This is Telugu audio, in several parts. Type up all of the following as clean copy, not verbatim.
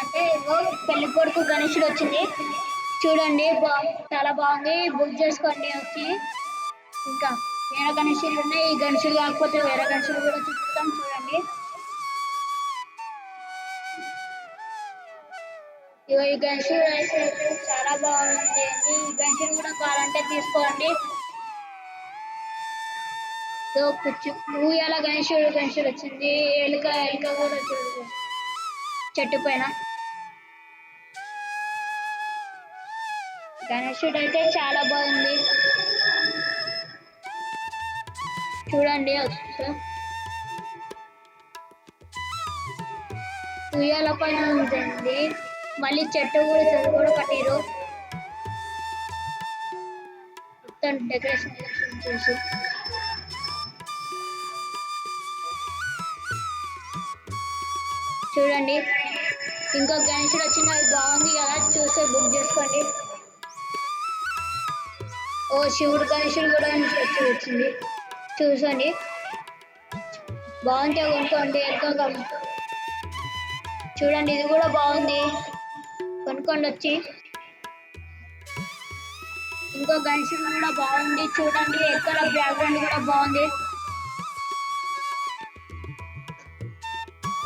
అంటే పెళ్లి కొడుకు గణేశుడు వచ్చింది చూడండి, చాలా బాగుంది. బుక్ చేసుకోండి వచ్చి. ఇంకా వేరే గణేశులు ఉన్నాయి, ఈ గణేశులు కాకపోతే వేరే గణేశులు కూడా చూపిస్తాం చూడండి. ఈ గణేశుడు అయితే చాలా బాగుంది. ఈ గణేశుడు కూడా కావాలంటే తీసుకోండి. ఊయల గణేశుడు వచ్చింది. ఎలుక కూడా చూడండి చెట్టు పైన. గణేశుడు అయితే చాలా బాగుంది చూడండి. ఉయ్యాల పైన ఉంటుంది, మళ్ళీ చెట్టు కూడా కట్టిరు. మొత్తం డెకరేషన్ చేసి చూడండి. ఇంకో గణేశుడు వచ్చింది, అది బాగుంది కదా, చూస్తే బుక్ చేసుకోండి. ఓ శివుడు గణేశుడు కూడా వచ్చింది చూసండి, బాగుంటే కొనుక్కోండి. చూడండి, ఇది కూడా బాగుంది, కొనుక్కోండి వచ్చి. ఇంకో గణేశుడు కూడా బాగుంది చూడండి, ఎక్కడ బ్యాక్గ్రౌండ్ కూడా బాగుంది.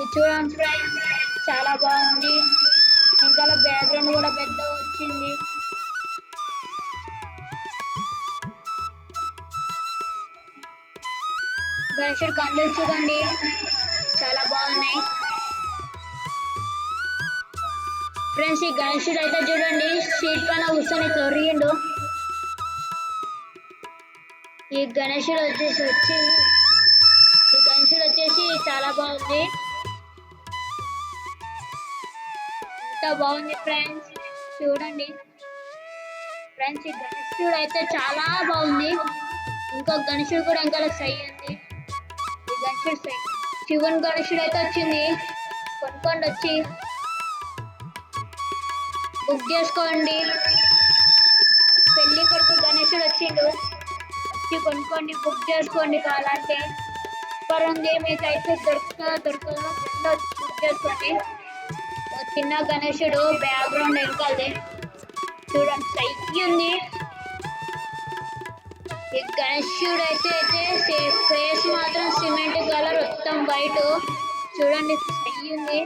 ఇది చూడండి ఫ్రెండ్స్, చాలా బాగుంది. ఇంకా బ్యాక్గ్రౌండ్ కూడా పెద్ద వచ్చింది. గణేశుడు కందులు చూడండి, చాలా బాగున్నాయి ఫ్రెండ్స్. ఈ గణేశుడు అయితే చూడండి, సీట్ పైన కూర్చొని తొరిగిండు. ఈ గణేశుడు వచ్చేసి చాలా బాగుంది, ఎంత బాగుంది ఫ్రెండ్స్. చూడండి ఫ్రెండ్స్, ఈ గణేశుడు అయితే చాలా బాగుంది. ఇంకో గణేశుడు కూడా ఇంకా సై ఉంది. ఈ గణేశుడు సై, శివుని గణేశుడు అయితే వచ్చింది, కొనుక్కోండి వచ్చి. బుక్ చేసుకోండి. పెళ్లి కొడుకు గణేశుడు వచ్చిండు, వచ్చి కొనుక్కోండి, బుక్ చేసుకోండి. కావాలంటే సూపర్ ఉంది, మీకైతే దొరకదో బుక్ చేసుకోండి. చిన్న గణేశుడు బ్యాక్గ్రౌండ్ వెనకాలది చూడండి, సైకి ఉంది. ఈ గణేశుడు అయితే ఫేస్ మాత్రం సిమెంట్ కలర్, మొత్తం వైట్ చూడండి, సై ఉంది.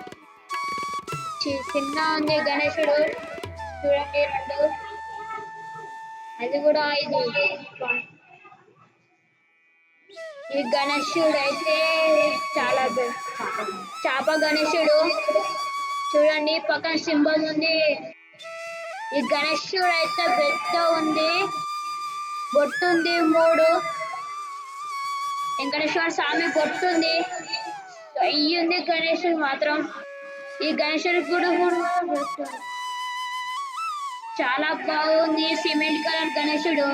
చిన్న ఉంది గణేశుడు చూడండి, రెండు, అది కూడా ఇది. ఈ గణేశుడు అయితే చాలా చాప గణేశుడు చూడండి, పక్కన సింబల్ ఉంది. ఈ గణేశుడు అయితే పెద్ద ఉంది, బొట్టుంది 3, వెంకటేశ్వర స్వామి బొట్టుంది, అయ్యింది గణేశుడు మాత్రం. ఈ గణేశుడి గుడి కూడా చాలా బాగుంది, సిమెంట్ కలర్ గణేశుడు.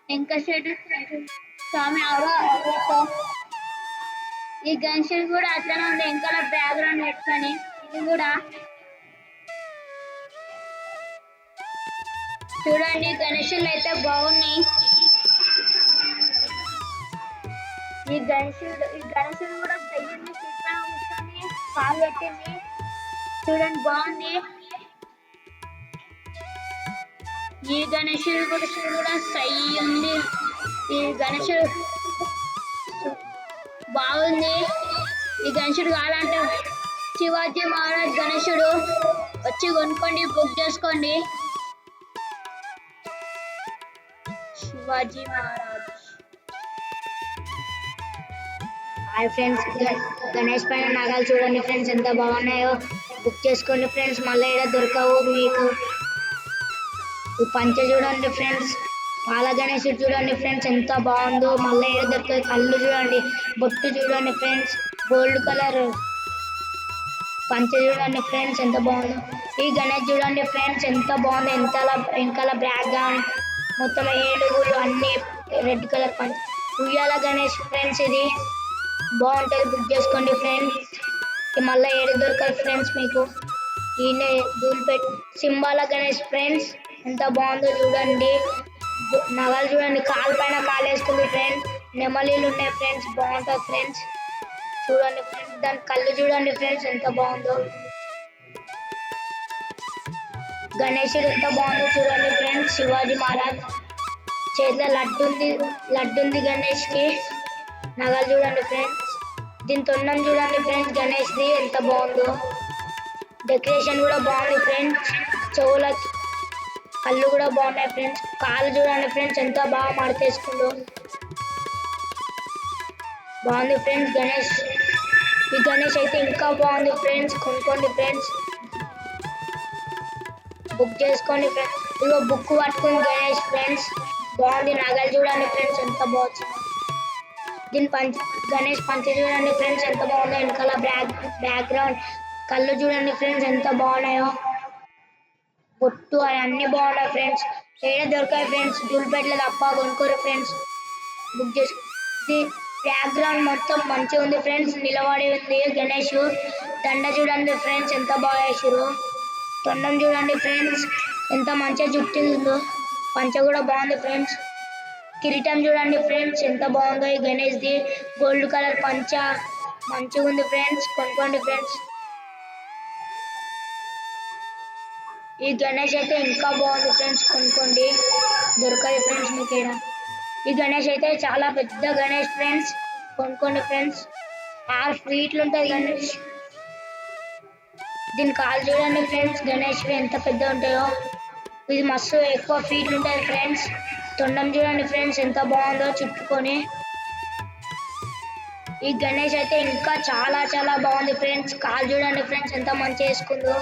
వెంకటేశ్వర స్వామి ఈ గణేశుడు కూడా అట్లనే ఉంది, వెనకాల బ్యాక్గ్రౌండ్ పెట్టుకొని. ఇది కూడా చూడండి, గణేశులు అయితే బాగున్నాయి. ఈ గణేశుడు కూడా చెయ్యండి, చిత్రం కూర్చొని కాలు పెట్టింది చూడండి, బాగుంది. ఈ గణేశుడు కూడా సై ఉంది. ఈ గణేశుడు బాగుంది. ఈ గణేశుడు కావాలంటే శివాజీ మహారాజ్ గణేశుడు వచ్చి కొనుక్కోండి, బుక్ చేసుకోండి. శివాజీ మహారాజ్ హాయ్ ఫ్రెండ్స్, గణేష్ పైన నగలు చూడండి ఫ్రెండ్స్ ఎంత బాగున్నాయో. బుక్ చేసుకోండి ఫ్రెండ్స్, మళ్ళీ ఇక్కడ దొరకవు మీకు. ఈ పంచ చూడండి ఫ్రెండ్స్, పాల గణేషుడు చూడండి ఫ్రెండ్స్ ఎంత బాగుందో. మళ్ళీ ఇక్కడ దొరకదు. కళ్ళు చూడండి, బొట్టు చూడండి ఫ్రెండ్స్, గోల్డ్ కలర్ పంచ చూడండి ఫ్రెండ్స్ ఎంత బాగుందో. ఈ గణేష్ చూడండి ఫ్రెండ్స్ ఎంత బాగుంది. వెనకాల బ్లాక్ గా మొత్తం ఏడుగులు అన్ని రెడ్ కలర్ పంచ. ఉయ్యాల గణేష్ ఫ్రెండ్స్ ఇది బాగుంటుంది, బుక్ చేసుకోండి ఫ్రెండ్స్. మళ్ళీ ఏడు దొరకదు ఫ్రెండ్స్ మీకు. ఈయన ధూళిపెట్టి సింబాల గణేష్ ఫ్రెండ్స్ ఎంత బాగుందో చూడండి. నగలు చూడండి, కాలు పైన కాలు వేస్తుంది ఫ్రెండ్స్. నెమలీలు ఉన్నాయి ఫ్రెండ్స్, బాగుంటుంది ఫ్రెండ్స్ చూడండి ఫ్రెండ్స్. దాని కళ్ళు చూడండి ఫ్రెండ్స్ ఎంత బాగుందో. గణేశుడు ఎంత బాగుందో చూడండి ఫ్రెండ్స్. శివాజీ మహారాజ్ చేతిలో లడ్డు ఉంది గణేష్ కి. నగలు చూడండి ఫ్రెండ్స్, దీని తొండం చూడండి ఫ్రెండ్స్ గణేష్ ది ఎంత బాగుందో. డెకరేషన్ కూడా బాగుంది ఫ్రెండ్స్. చెవులకి కళ్ళు కూడా బాగున్నాయి ఫ్రెండ్స్. కాళ్ళు చూడండి ఫ్రెండ్స్ ఎంత బాగా మడతేసుకుందో, బాగుంది ఫ్రెండ్స్ గణేష్. ఈ గణేష్ అయితే ఇంకా బాగుంది ఫ్రెండ్స్, కొనుక్కోండి ఫ్రెండ్స్, బుక్ చేసుకోండి ఫ్రెండ్స్. ఇదిగో బుక్ పట్టుకుని గణేష్ ఫ్రెండ్స్ బాగుంది. నగలు చూడండి ఫ్రెండ్స్ ఎంత బాగుంది. దీని గణేష్ పంచ చూడండి ఫ్రెండ్స్ ఎంత బాగుందో. వెనకాల బ్యాక్గ్రౌండ్ కళ్ళు చూడండి ఫ్రెండ్స్ ఎంత బాగున్నాయో. బొట్టు అన్ని బాగున్నాయి ఫ్రెండ్స్. ఏడ దొరకాయి ఫ్రెండ్స్, ధూళిపేటలో తప్ప. కొనుక్కోరు ఫ్రెండ్స్, బుక్ చేసుకో. బ్యాక్గ్రౌండ్ మొత్తం మంచిగా ఉంది ఫ్రెండ్స్, నిలబడి ఉంది గణేష్. దండ చూడండి ఫ్రెండ్స్ ఎంత బాగా వేసారు. తొండం చూడండి ఫ్రెండ్స్ ఎంత మంచిగా జుట్టు ఉందో. పంచ కూడా బాగుంది ఫ్రెండ్స్. కిరీటం చూడండి ఫ్రెండ్స్ ఎంత బాగుందో. ఈ గణేష్ ది గోల్డ్ కలర్ పంచ మంచిగా ఉంది ఫ్రెండ్స్, కొనుక్కోండి ఫ్రెండ్స్. ఈ గణేష్ అయితే ఇంకా బాగుంది ఫ్రెండ్స్, కొనుక్కోండి, దొరకదు ఫ్రెండ్స్ మీకు ఇక్కడ. ఈ గణేష్ అయితే చాలా పెద్ద గణేష్ ఫ్రెండ్స్, కొనుక్కోండి ఫ్రెండ్స్. 6 ఫీట్లు ఉంటుంది గణేష్. దీని కాలు చూడండి ఫ్రెండ్స్ గణేష్ ఎంత పెద్ద ఉంటాయో. ఇది మస్తు ఎక్కువ ఫీట్లు ఉంటుంది ఫ్రెండ్స్. తొండం చూడండి ఫ్రెండ్స్ ఎంత బాగుందో చుట్టుకొని. ఈ గణేష్ అయితే ఇంకా చాలా చాలా బాగుంది ఫ్రెండ్స్. కాలు చూడండి ఫ్రెండ్స్ ఎంత మంచిగా వేసుకుందో.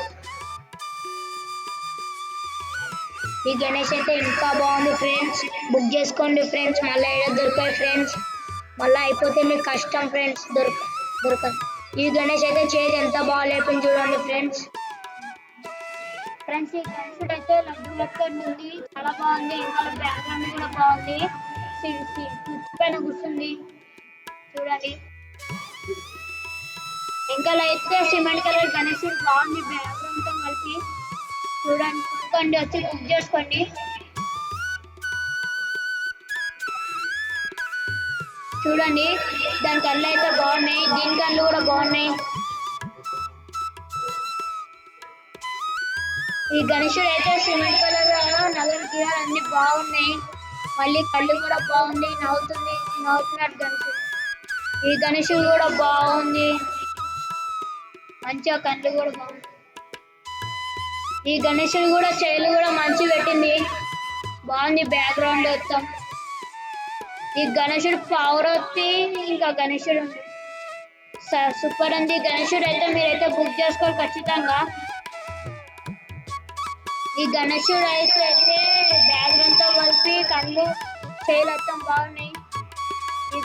ఈ గణేష్ అయితే ఇంకా బాగుంది ఫ్రెండ్స్, బుక్ చేసుకోండి ఫ్రెండ్స్. మళ్ళీ ఏదో దొరకాయి ఫ్రెండ్స్, మళ్ళీ అయిపోతే మీకు కష్టం ఫ్రెండ్స్ దొరకదు. ఈ గణేష్ అయితే చేతి ఎంత బాగా లేపింది చూడండి ఫ్రెండ్స్. ఫ్రెండ్స్ ఈ గణేషుడు అయితే లడ్డు లెక్క ఉంది, చాలా బాగుంది. ఇంకా బ్యాక్గ్రౌండ్ కూడా బాగుంది, పైన కూర్చుంది చూడండి. ఇంకా అయితే సిమెంట్ కలర్ గణేషుడు బాగుంది బ్యాక్గ్రౌండ్ తో కలిపి చూడండి. కొనుక్కోండి, వచ్చి బుక్ చేసుకోండి. చూడండి దాని కళ్ళు అయితే బాగున్నాయి, దీని కళ్ళు కూడా బాగున్నాయి. ఈ గణేశుడు అయితే సిమెంట్ కలర్ నగలు గిరాలు అన్ని బాగున్నాయి. మళ్ళీ కళ్ళు కూడా బాగుంది, నవ్వుతున్నట్టు గణేశుడు. ఈ గణేశుడు కూడా బాగుంది, మంచిగా కళ్ళు కూడా బాగుంది. ఈ గణేశుడు కూడా చేలు కూడా మంచి పెట్టింది, బాగుంది బ్యాక్గ్రౌండ్ మొత్తం. ఈ గణేశుడు పావురొత్తి ఇంకా గణేశుడు సూపర్ ఉంది. గణేశుడు అయితే మీరైతే బుక్ చేసుకోవాలి ఖచ్చితంగా. ఈ గణేశుడు అయితే బ్యాక్గ్రౌండ్ తో కలిపి కళ్ళు చేలు మొత్తం బాగున్నాయి. ఈ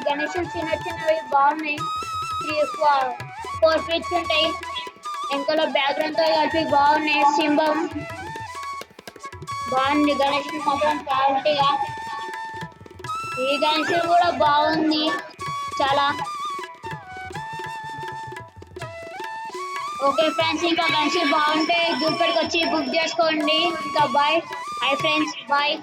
గణేశుడు చిన్నవి బాగున్నాయి. 3-4 ఫీట్స్ ఉంటాయి. వెనకాల బ్యాక్గ్రౌండ్ తో కలిపి బాగున్నాయి. సింబం బాగుంది గణేశుడు మాత్రం క్వాలిటీగా. ఈ గణేశుడు కూడా బాగుంది చాలా. ఓకే ఫ్రెండ్స్, ఇంకా గణేశుడు బాగుంటే ధూళిపేటకి వచ్చి బుక్ చేసుకోండి. ఇంకా బాయ్ ఫ్రెండ్స్, బాయ్.